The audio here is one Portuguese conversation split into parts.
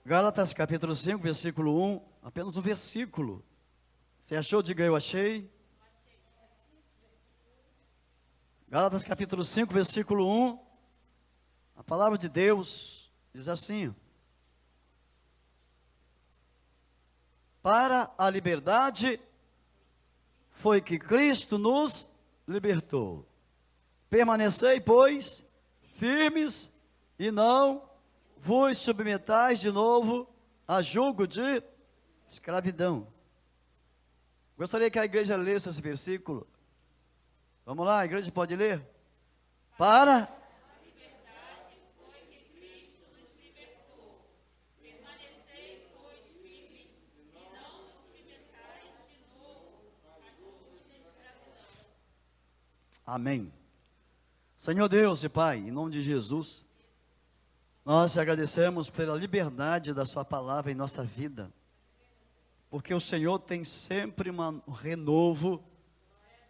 Gálatas capítulo 5, versículo 1, apenas um versículo. Você achou? Diga eu achei. Gálatas capítulo 5, versículo 1, a palavra de Deus diz assim: para a liberdade foi que Cristo nos libertou. Permanecei, pois, firmes e não vos submetais de novo a julgo de escravidão. Gostaria que a igreja lesse esse versículo. Vamos lá, a igreja pode ler? Para a liberdade foi que Cristo nos libertou. Permanecei, pois, firmes e não vos submetais de novo a julgo de escravidão. Amém. Senhor Deus e Pai, em nome de Jesus, nós te agradecemos pela liberdade da sua palavra em nossa vida, porque o Senhor tem sempre um renovo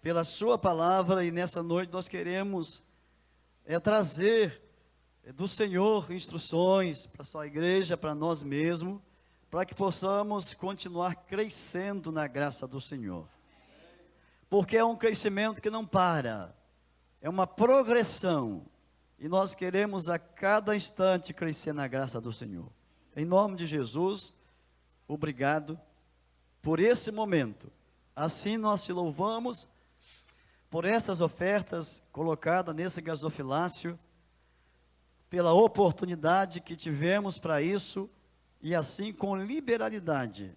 pela sua palavra, e nessa noite nós queremos trazer do Senhor instruções para a sua igreja, para nós mesmos, para que possamos continuar crescendo na graça do Senhor, porque é um crescimento que não para, é uma progressão, e nós queremos a cada instante crescer na graça do Senhor. Em nome de Jesus, obrigado por esse momento. Assim nós te louvamos por essas ofertas colocadas nesse gasofilácio, pela oportunidade que tivemos para isso, e assim com liberalidade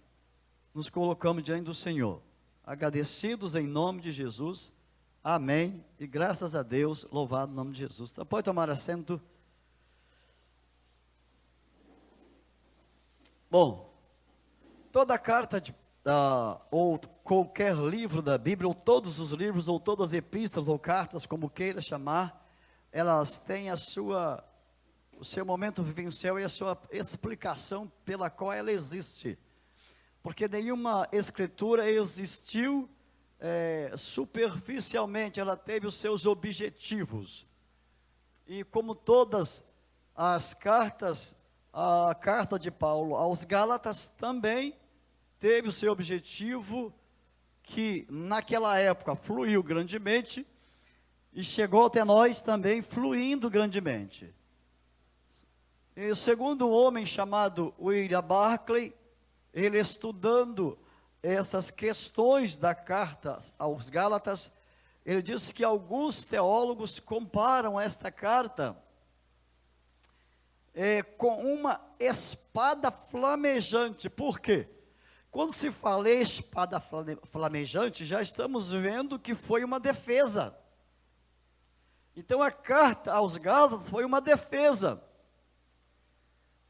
nos colocamos diante do Senhor, agradecidos em nome de Jesus. Amém, e graças a Deus, louvado o nome de Jesus. Então, pode tomar assento. Bom, toda a carta ou qualquer livro da Bíblia, ou todos os livros, ou todas as epístolas ou cartas, como queira chamar, elas têm o seu momento vivencial e a sua explicação pela qual ela existe, porque nenhuma escritura existiu superficialmente, ela teve os seus objetivos, e como todas as cartas, a carta de Paulo aos Gálatas também teve o seu objetivo, que naquela época fluiu grandemente, e chegou até nós também fluindo grandemente. E segundo um homem chamado William Barclay, ele estudando essas questões da carta aos Gálatas, ele diz que alguns teólogos comparam esta carta com uma espada flamejante. Por quê? Quando se fala em espada flamejante, já estamos vendo que foi uma defesa. Então a carta aos Gálatas foi uma defesa.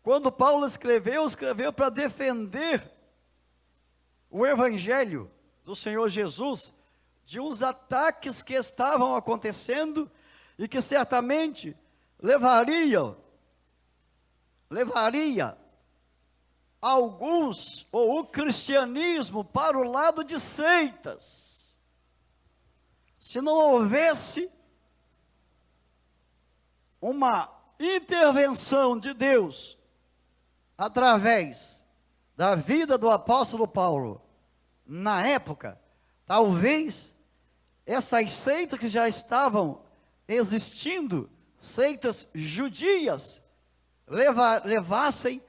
Quando Paulo escreveu para defender o Evangelho do Senhor Jesus, de uns ataques que estavam acontecendo, e que certamente levaria alguns, ou o cristianismo, para o lado de seitas, se não houvesse uma intervenção de Deus, através da vida do apóstolo Paulo, na época, talvez essas seitas que já estavam existindo, seitas judias, levassem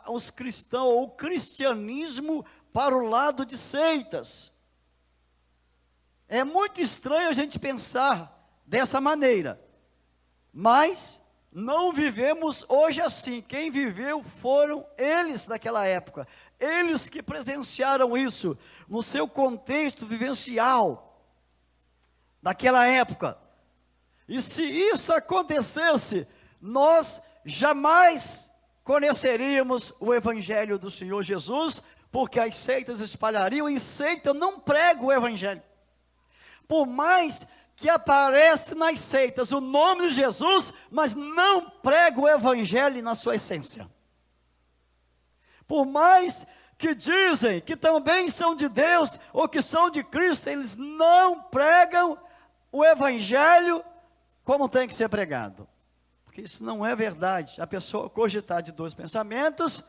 os cristãos, ou o cristianismo, para o lado de seitas. É muito estranho a gente pensar dessa maneira, mas não vivemos hoje assim. Quem viveu foram eles naquela época, eles que presenciaram isso, no seu contexto vivencial, daquela época. E se isso acontecesse, nós jamais conheceríamos o Evangelho do Senhor Jesus, porque as seitas espalhariam, e seita não prega o Evangelho. Por mais que aparece nas seitas o nome de Jesus, mas não prega o Evangelho na sua essência. Por mais que dizem que também são de Deus, ou que são de Cristo, eles não pregam o Evangelho como tem que ser pregado. Porque isso não é verdade. A pessoa cogitar de dois pensamentos,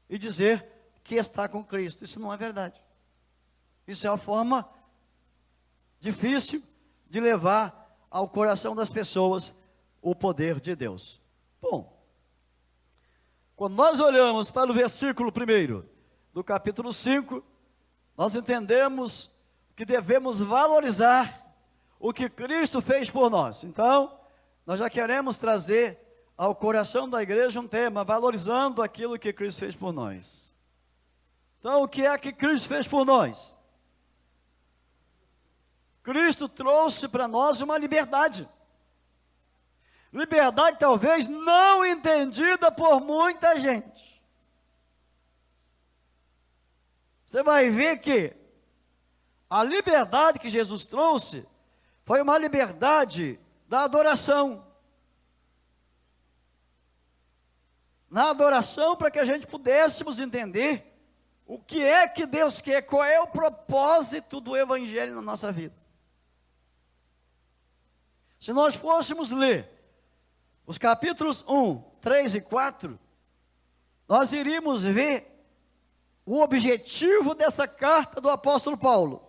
e dizer que está com Cristo. Isso não é verdade. Isso é uma forma difícil de levar ao coração das pessoas o poder de Deus. Bom, quando nós olhamos para o versículo 1 do capítulo 5, nós entendemos que devemos valorizar o que Cristo fez por nós. Então, nós já queremos trazer ao coração da igreja um tema, valorizando aquilo que Cristo fez por nós. Então, o que é que Cristo fez por nós? Cristo trouxe para nós uma liberdade. Liberdade talvez não entendida por muita gente. Você vai ver que a liberdade que Jesus trouxe foi uma liberdade da adoração. Na adoração, para que a gente pudéssemos entender o que é que Deus quer, qual é o propósito do Evangelho na nossa vida. Se nós fôssemos ler os capítulos 1, 3 e 4, nós iríamos ver o objetivo dessa carta do apóstolo Paulo.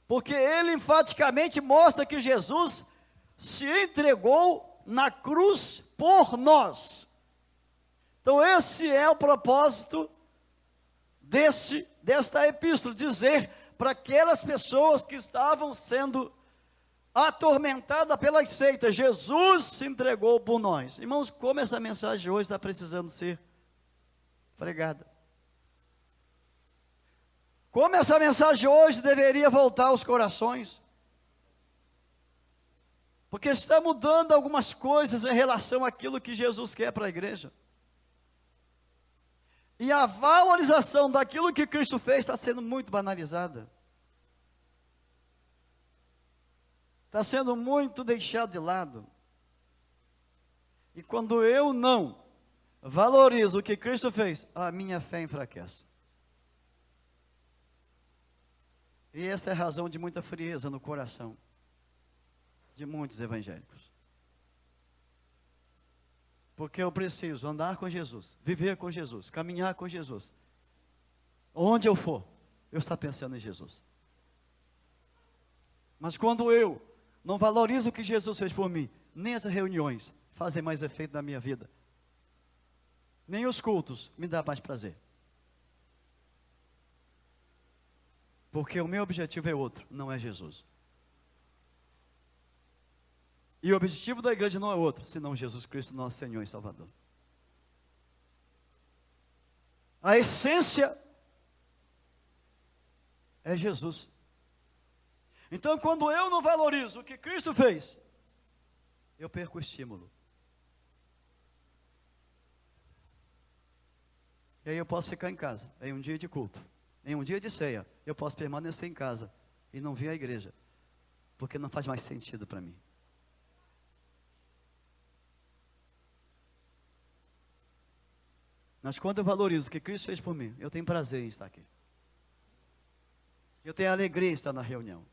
Porque ele enfaticamente mostra que Jesus se entregou na cruz por nós. Então esse é o propósito desta epístola, dizer para aquelas pessoas que estavam sendo atormentadas pelas seitas, Jesus se entregou por nós. Irmãos, como essa mensagem hoje está precisando ser pregada. Como essa mensagem hoje deveria voltar aos corações. Porque está mudando algumas coisas em relação àquilo que Jesus quer para a igreja. E a valorização daquilo que Cristo fez está sendo muito banalizada. Está sendo muito deixado de lado. E quando eu não valorizo o que Cristo fez, a minha fé enfraquece. E essa é a razão de muita frieza no coração de muitos evangélicos. Porque eu preciso andar com Jesus, viver com Jesus, caminhar com Jesus. Onde eu for, eu estou pensando em Jesus. Mas quando eu não valorizo o que Jesus fez por mim, nem as reuniões fazem mais efeito na minha vida, nem os cultos me dão mais prazer. Porque o meu objetivo é outro, não é Jesus. E o objetivo da igreja não é outro, senão Jesus Cristo, nosso Senhor e Salvador. A essência é Jesus. Então, quando eu não valorizo o que Cristo fez, eu perco o estímulo. E aí eu posso ficar em casa, em um dia de culto, em um dia de ceia, eu posso permanecer em casa e não vir à igreja, porque não faz mais sentido para mim. Mas quando eu valorizo o que Cristo fez por mim, eu tenho prazer em estar aqui. Eu tenho alegria em estar na reunião.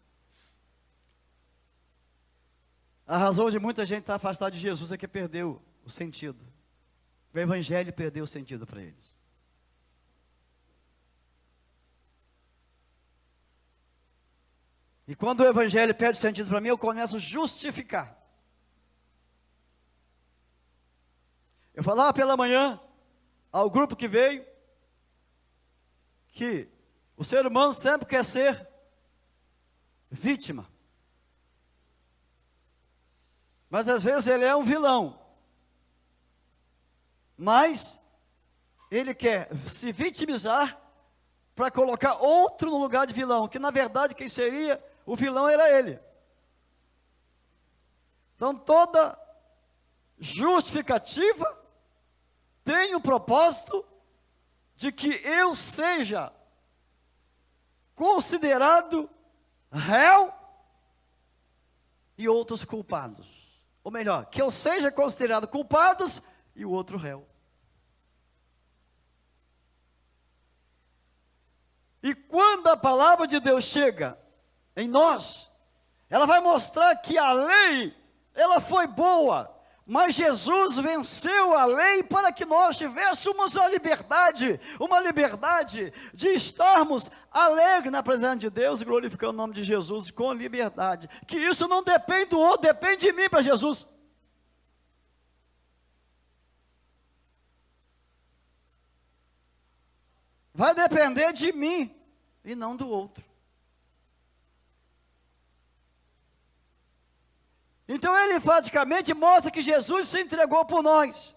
A razão de muita gente estar afastada de Jesus é que perdeu o sentido. O Evangelho perdeu o sentido para eles. E quando o Evangelho perde sentido para mim, eu começo a justificar. Eu falava pela manhã ao grupo que veio, que o ser humano sempre quer ser vítima. Mas às vezes ele é um vilão. Mas ele quer se vitimizar para colocar outro no lugar de vilão, que na verdade quem seria o vilão era ele. Então toda justificativa tem o propósito de que eu seja considerado réu e outros culpados. Ou melhor, que eu seja considerado culpados e o outro réu. E quando a palavra de Deus chega em nós, ela vai mostrar que a lei, ela foi boa, Mas Jesus venceu a lei para que nós tivéssemos a liberdade, uma liberdade de estarmos alegres na presença de Deus e glorificando o nome de Jesus com liberdade. Que isso não depende do outro, depende de mim para Jesus. Vai depender de mim e não do outro. Então ele praticamente mostra que Jesus se entregou por nós.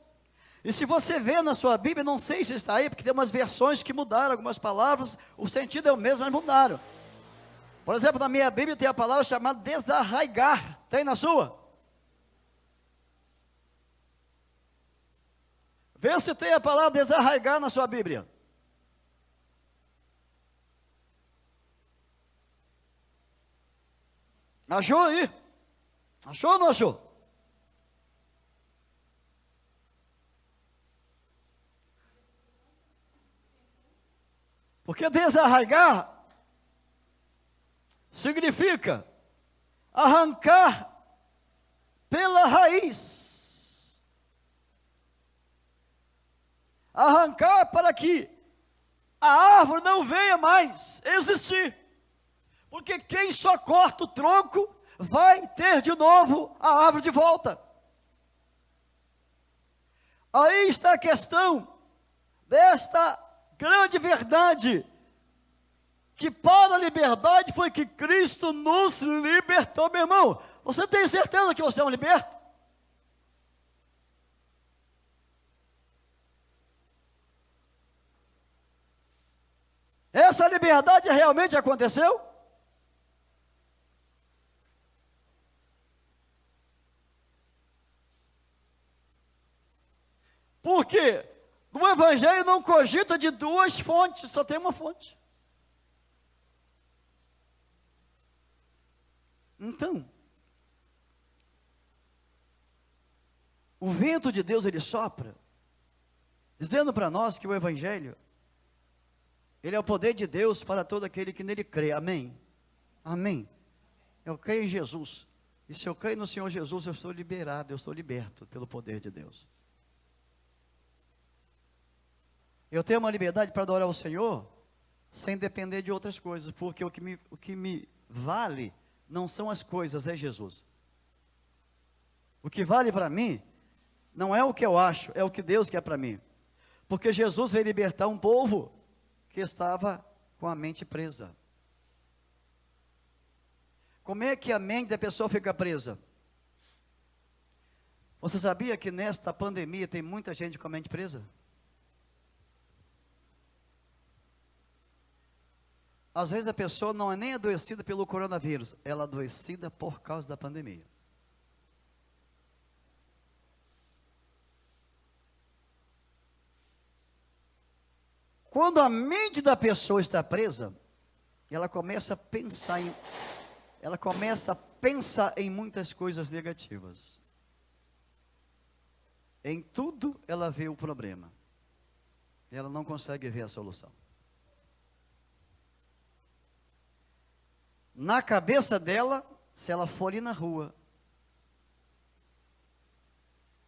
E se você vê na sua Bíblia, não sei se está aí, porque tem umas versões que mudaram algumas palavras, o sentido é o mesmo, mas mudaram. Por exemplo, na minha Bíblia tem a palavra chamada desarraigar. Tem na sua? Vê se tem a palavra desarraigar na sua Bíblia. Achou aí? Achou ou não achou? Porque desarraigar significa arrancar pela raiz. Arrancar para que a árvore não venha mais existir. Porque quem só corta o tronco vai ter de novo a árvore de volta. Aí está a questão desta grande verdade, que para a liberdade foi que Cristo nos libertou, meu irmão. Você tem certeza que você é um liberto? Essa liberdade realmente aconteceu? Porque no Evangelho não cogita de duas fontes, só tem uma fonte. Então, o vento de Deus ele sopra, dizendo para nós que o Evangelho, ele é o poder de Deus para todo aquele que nele crê, amém? Amém. Eu creio em Jesus, e se eu creio no Senhor Jesus, eu estou liberado, eu estou liberto pelo poder de Deus. Eu tenho uma liberdade para adorar o Senhor, sem depender de outras coisas, porque o que me vale não são as coisas, é Jesus. O que vale para mim, não é o que eu acho, é o que Deus quer para mim. Porque Jesus veio libertar um povo que estava com a mente presa. Como é que a mente da pessoa fica presa? Você sabia que nesta pandemia tem muita gente com a mente presa? Às vezes a pessoa não é nem adoecida pelo coronavírus, ela é adoecida por causa da pandemia. Quando a mente da pessoa está presa, ela começa a pensar em muitas coisas negativas. Em tudo ela vê o problema. Ela não consegue ver a solução. Na cabeça dela, se ela for ir na rua,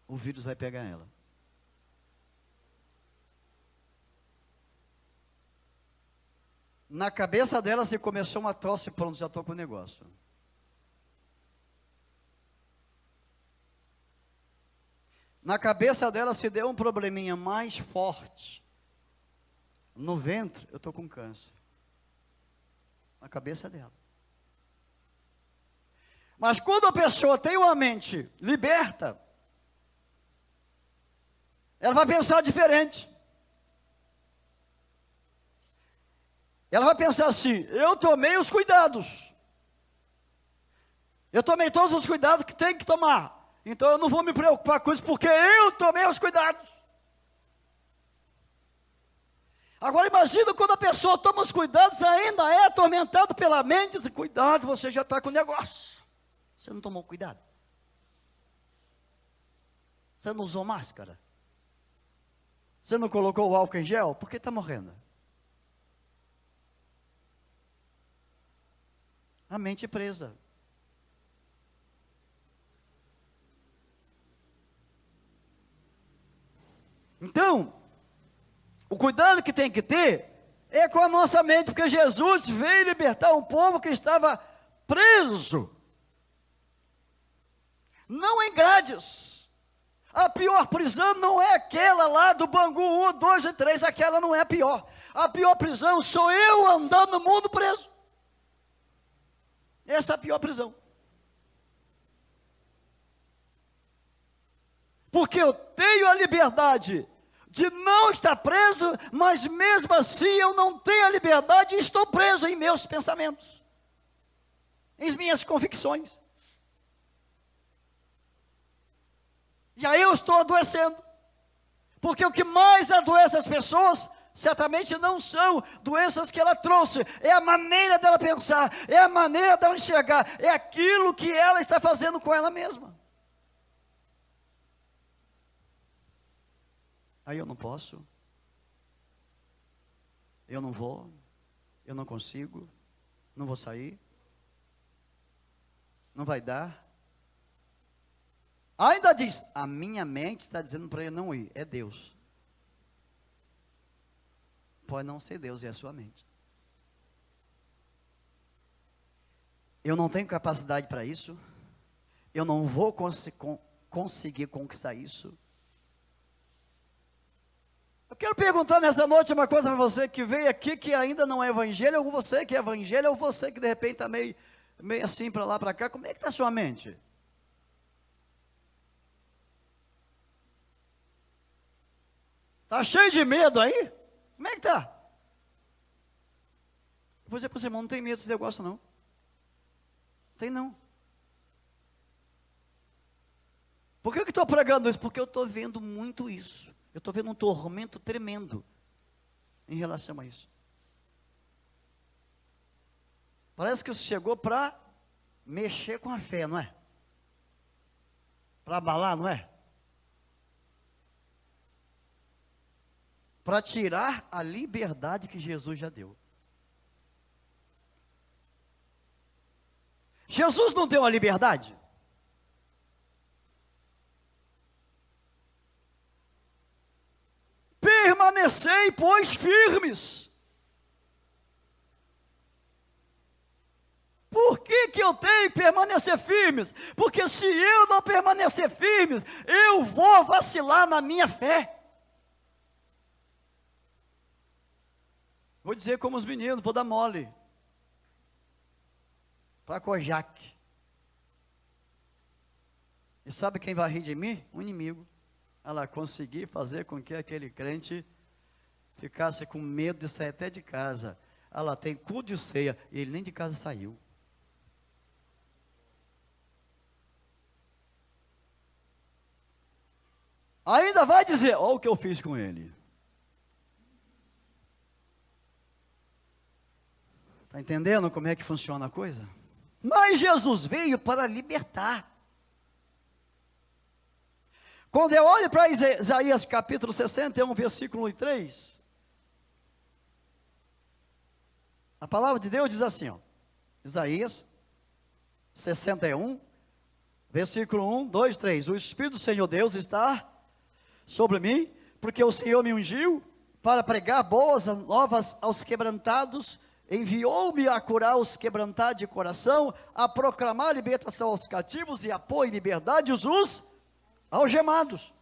o vírus vai pegar ela. Na cabeça dela, se começou uma tosse, pronto, já estou com o negócio. Na cabeça dela, se deu um probleminha mais forte, no ventre, eu estou com câncer. Na cabeça dela. Mas quando a pessoa tem uma mente liberta, ela vai pensar diferente. Ela vai pensar assim: eu tomei os cuidados. Eu tomei todos os cuidados que tem que tomar. Então eu não vou me preocupar com isso, porque eu tomei os cuidados. Agora imagina quando a pessoa toma os cuidados, ainda é atormentado pela mente, diz: cuidado, você já está com negócio. Você não tomou cuidado? Você não usou máscara? Você não colocou o álcool em gel? Por que está morrendo? A mente presa. Então, o cuidado que tem que ter é com a nossa mente, porque Jesus veio libertar um povo que estava preso, não em grades. A pior prisão não é aquela lá do Bangu 1, 2 e 3, aquela não é a pior. A pior prisão sou eu andando no mundo preso. Essa é a pior prisão. Porque eu tenho a liberdade de não estar preso, mas mesmo assim eu não tenho a liberdade e estou preso em meus pensamentos, em minhas convicções. E aí eu estou adoecendo, porque o que mais adoece as pessoas, certamente não são doenças que ela trouxe, é a maneira dela pensar, é a maneira dela enxergar, é aquilo que ela está fazendo com ela mesma. Aí eu não posso, eu não vou, eu não consigo, não vou sair, não vai dar. Ainda diz, a minha mente está dizendo para ele não ir, é Deus. Pode não ser Deus, é a sua mente. Eu não tenho capacidade para isso, eu não vou conseguir conquistar isso. Eu quero perguntar nessa noite uma coisa para você que veio aqui que ainda não é evangelho, ou você que é evangelho, ou você que de repente está meio assim para lá para cá, como é que está a sua mente? Está cheio de medo aí? Como é que está? Vou dizer para você, irmão, não tem medo desse negócio não. Tem não. Por que eu estou pregando isso? Porque eu estou vendo muito isso. Eu estou vendo um tormento tremendo em relação a isso. Parece que isso chegou para mexer com a fé, não é? Para abalar, não é? Para tirar a liberdade que Jesus já deu. Jesus não deu a liberdade? Permanecei, pois, firmes. Por que eu tenho que permanecer firmes? Porque se eu não permanecer firmes, eu vou vacilar na minha fé. Vou dizer como os meninos, vou dar mole. Para Kojak. E sabe quem vai rir de mim? Um inimigo. Ela conseguir fazer com que aquele crente ficasse com medo de sair até de casa. Ela tem cu de ceia e ele nem de casa saiu. Ainda vai dizer, olha o que eu fiz com ele. Está entendendo como é que funciona a coisa? Mas Jesus veio para libertar. Quando eu olho para Isaías capítulo 61, versículo 3, a palavra de Deus diz assim, ó, Isaías 61, versículo 1, 2, 3, o Espírito do Senhor Deus está sobre mim, porque o Senhor me ungiu para pregar boas novas aos quebrantados, enviou-me a curar os quebrantados de coração, a proclamar libertação aos cativos e a pôr em liberdade os algemados,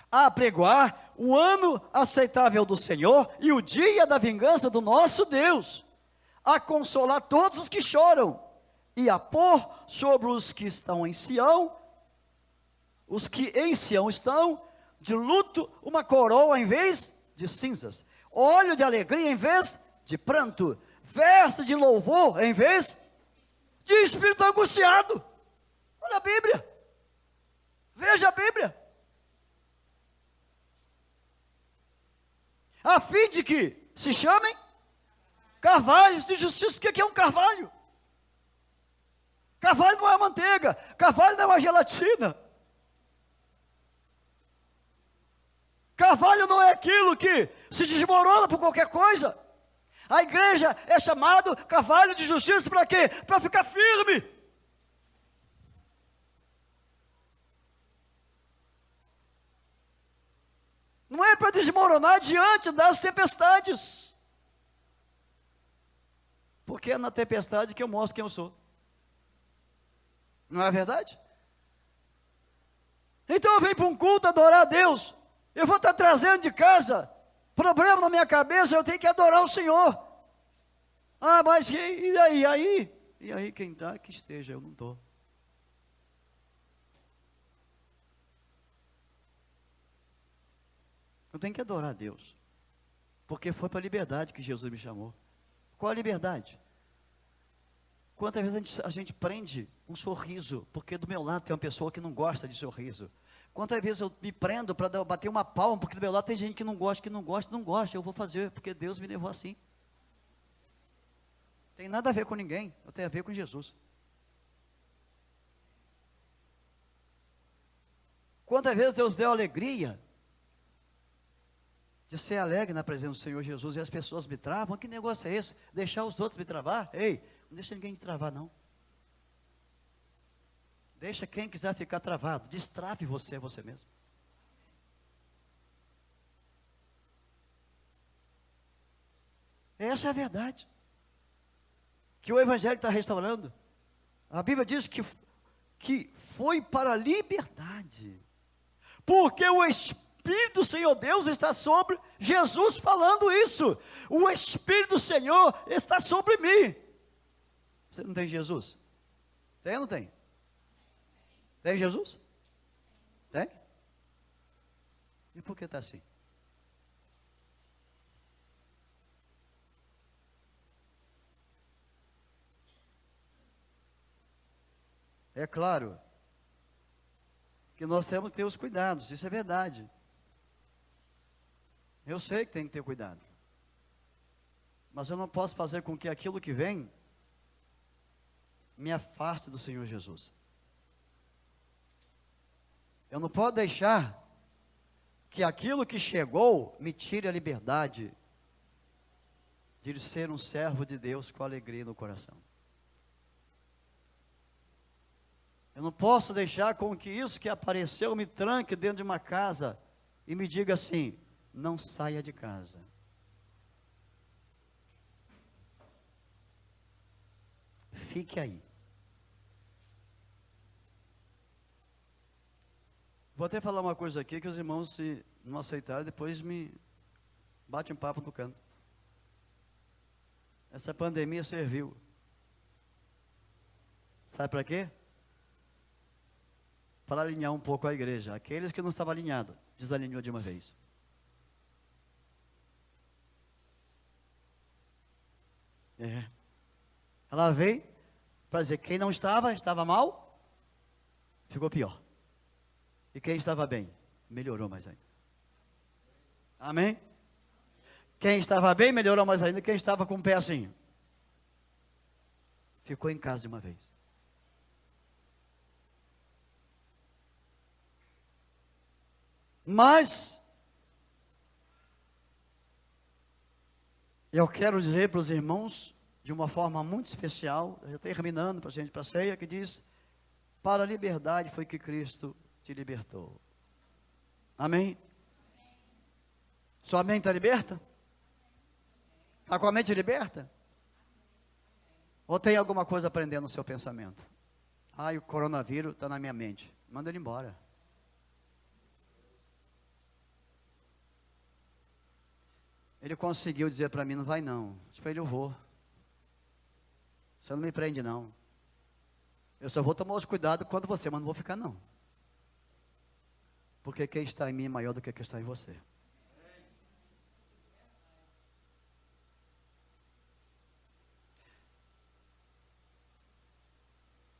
a pregoar o ano aceitável do Senhor e o dia da vingança do nosso Deus, a consolar todos os que choram e a pôr sobre os que estão em Sião, os que em Sião estão, de luto, uma coroa em vez de cinzas, óleo de alegria em vez de pranto, veste de louvor em vez de espírito angustiado. Olha a Bíblia. Veja a Bíblia. A fim de que se chamem carvalhos de justiça. O que é um carvalho? Carvalho não é manteiga. Carvalho não é uma gelatina. Carvalho não é aquilo que se desmorona por qualquer coisa. A igreja é chamado carvalho de justiça para quê? Para ficar firme. para desmoronar diante das tempestades. Porque é na tempestade que eu mostro quem eu sou. Não é verdade? Então eu venho para um culto adorar a Deus. Eu vou estar trazendo de casa problema na minha cabeça, eu tenho que adorar o Senhor. Ah, mas e aí? E aí quem está que esteja, eu não estou. Eu tenho que adorar a Deus. Porque foi para a liberdade que Jesus me chamou. Qual a liberdade? Quantas vezes a gente prende um sorriso, porque do meu lado tem uma pessoa que não gosta de sorriso. Quantas vezes eu me prendo para bater uma palma, porque do meu lado tem gente que não gosta, eu vou fazer, porque Deus me levou assim. Tem nada a ver com ninguém, tem a ver com Jesus. Quantas vezes Deus deu alegria de ser alegre na presença do Senhor Jesus, e as pessoas me travam, que negócio é esse? Deixar os outros me travar? Ei, não deixa ninguém te travar não. Deixa quem quiser ficar travado, destrave você mesmo. Essa é a verdade, que o Evangelho está restaurando. A Bíblia diz que foi para a liberdade, porque o Espírito do Senhor Deus está sobre Jesus falando isso. O Espírito do Senhor está sobre mim. Você não tem Jesus? Tem ou não tem? Tem Jesus? Tem? E por que está assim? É claro que nós temos que ter os cuidados, isso é verdade. Eu sei que tem que ter cuidado. Mas eu não posso fazer com que aquilo que vem me afaste do Senhor Jesus. Eu não posso deixar que aquilo que chegou me tire a liberdade de ser um servo de Deus com alegria no coração. Eu não posso deixar com que isso que apareceu me tranque dentro de uma casa e me diga assim: não saia de casa. Fique aí. Vou até falar uma coisa aqui que os irmãos, se não aceitarem, depois me bate um papo no canto. Essa pandemia serviu. Sabe para quê? Para alinhar um pouco a igreja. Aqueles que não estavam alinhados, desalinhou de uma vez. Ela veio para dizer que quem não estava mal, ficou pior. E quem estava bem, melhorou mais ainda. Amém? Quem estava bem, melhorou mais ainda. Quem estava com o pé assim, ficou em casa de uma vez. Mas eu quero dizer para os irmãos, de uma forma muito especial, já terminando para a gente, para a ceia, que diz: para a liberdade foi que Cristo te libertou. Amém? Sua mente está liberta? Está com a mente liberta? Ou tem alguma coisa prendendo no seu pensamento? O coronavírus está na minha mente. Manda ele embora. Ele conseguiu dizer para mim: não vai não. Para ele: eu vou. Você não me prende não. Eu só vou tomar os cuidados quando você, mas não vou ficar não. Porque quem está em mim é maior do que quem está em você.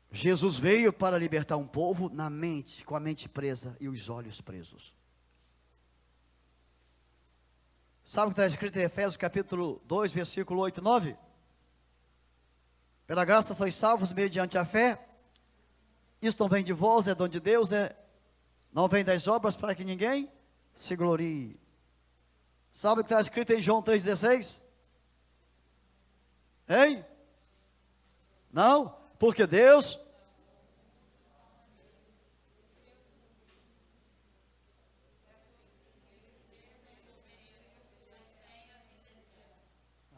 Jesus veio para libertar um povo na mente, com a mente presa e os olhos presos. Sabe o que está escrito em Efésios capítulo 2, versículo 8 e 9? Pela graça sois salvos mediante a fé. Isso não vem de vós, é dom de Deus, não vem das obras para que ninguém se glorie. Sabe o que está escrito em João 3,16? Hein? Não? Porque Deus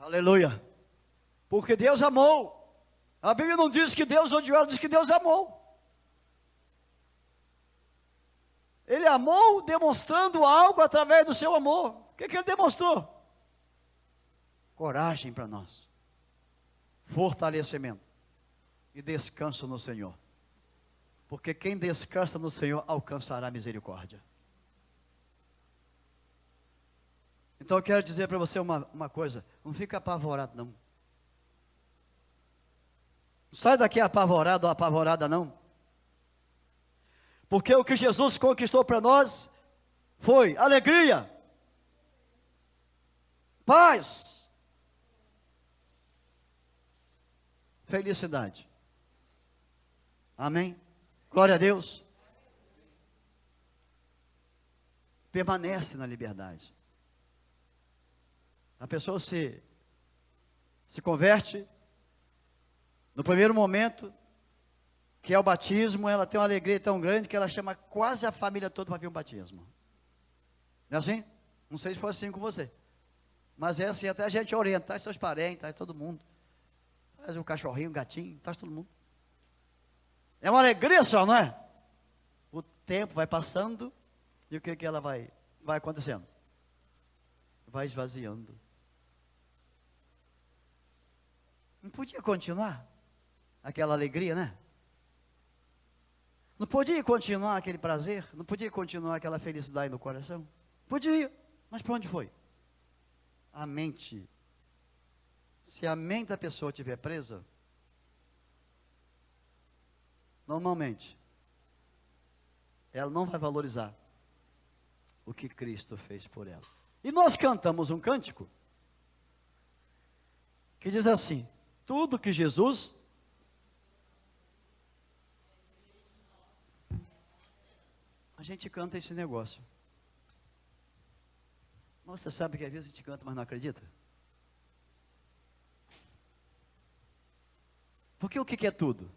Aleluia. Porque Deus amou. A Bíblia não diz que Deus odiou, ela diz que Deus amou. Ele amou demonstrando algo através do seu amor. O que ele demonstrou? Coragem para nós. Fortalecimento. E descanso no Senhor. Porque quem descansa no Senhor alcançará misericórdia. Então eu quero dizer para você uma coisa. Não fica apavorado não. Não sai daqui apavorado ou apavorada não. Porque o que Jesus conquistou para nós foi alegria, paz, felicidade. Amém? Glória a Deus. Permanece na liberdade. A pessoa se converte no primeiro momento, que é o batismo, ela tem uma alegria tão grande que ela chama quase a família toda para vir um batismo. Não é assim? Não sei se foi assim com você. Mas é assim, até a gente orienta, traz seus parentes, traz todo mundo. Traz o cachorrinho, o gatinho, traz todo mundo. É uma alegria só, não é? O tempo vai passando e o que ela vai acontecendo? Vai esvaziando. Não podia continuar aquela alegria, né? Não podia continuar aquele prazer? Não podia continuar aquela felicidade no coração? Podia, mas para onde foi? A mente. Se a mente da pessoa estiver presa, normalmente, ela não vai valorizar o que Cristo fez por ela. E nós cantamos um cântico que diz assim: tudo que Jesus... A gente canta esse negócio. Mas você sabe que às vezes a gente canta, mas não acredita? Porque o que é tudo?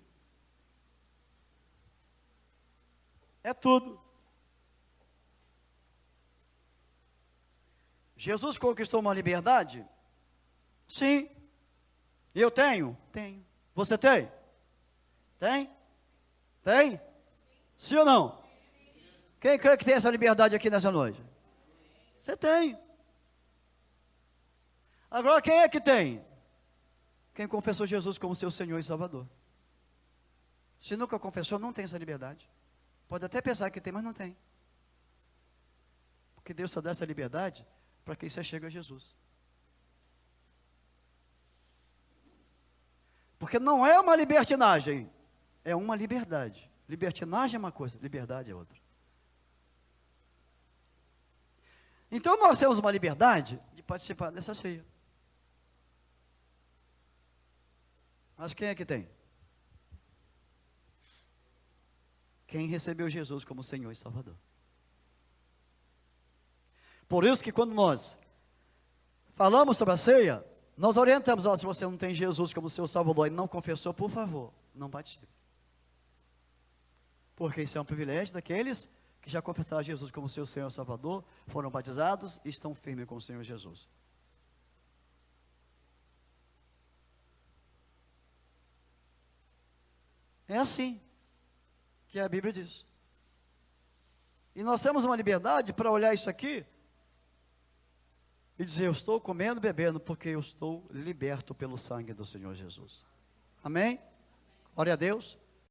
É tudo. Jesus conquistou uma liberdade? Sim. Eu tenho? Tenho. Você tem? Tem? Tem? Sim ou não? Quem crê que tem essa liberdade aqui nessa noite? Você tem. Agora quem é que tem? Quem confessou Jesus como seu Senhor e Salvador. Se nunca confessou, não tem essa liberdade. Pode até pensar que tem, mas não tem. Porque Deus só dá essa liberdade para quem se chega a Jesus. Porque não é uma libertinagem, é uma liberdade. Libertinagem é uma coisa, liberdade é outra. Então nós temos uma liberdade de participar dessa ceia. Mas quem é que tem? Quem recebeu Jesus como Senhor e Salvador. Por isso que quando nós falamos sobre a ceia, nós orientamos: se você não tem Jesus como seu Salvador e não confessou, por favor, não participe. Porque isso é um privilégio daqueles que já confessaram Jesus como seu Senhor e Salvador, foram batizados e estão firmes com o Senhor Jesus. É assim que a Bíblia diz. E nós temos uma liberdade para olhar isso aqui e dizer: eu estou comendo e bebendo porque eu estou liberto pelo sangue do Senhor Jesus. Amém? Glória a Deus.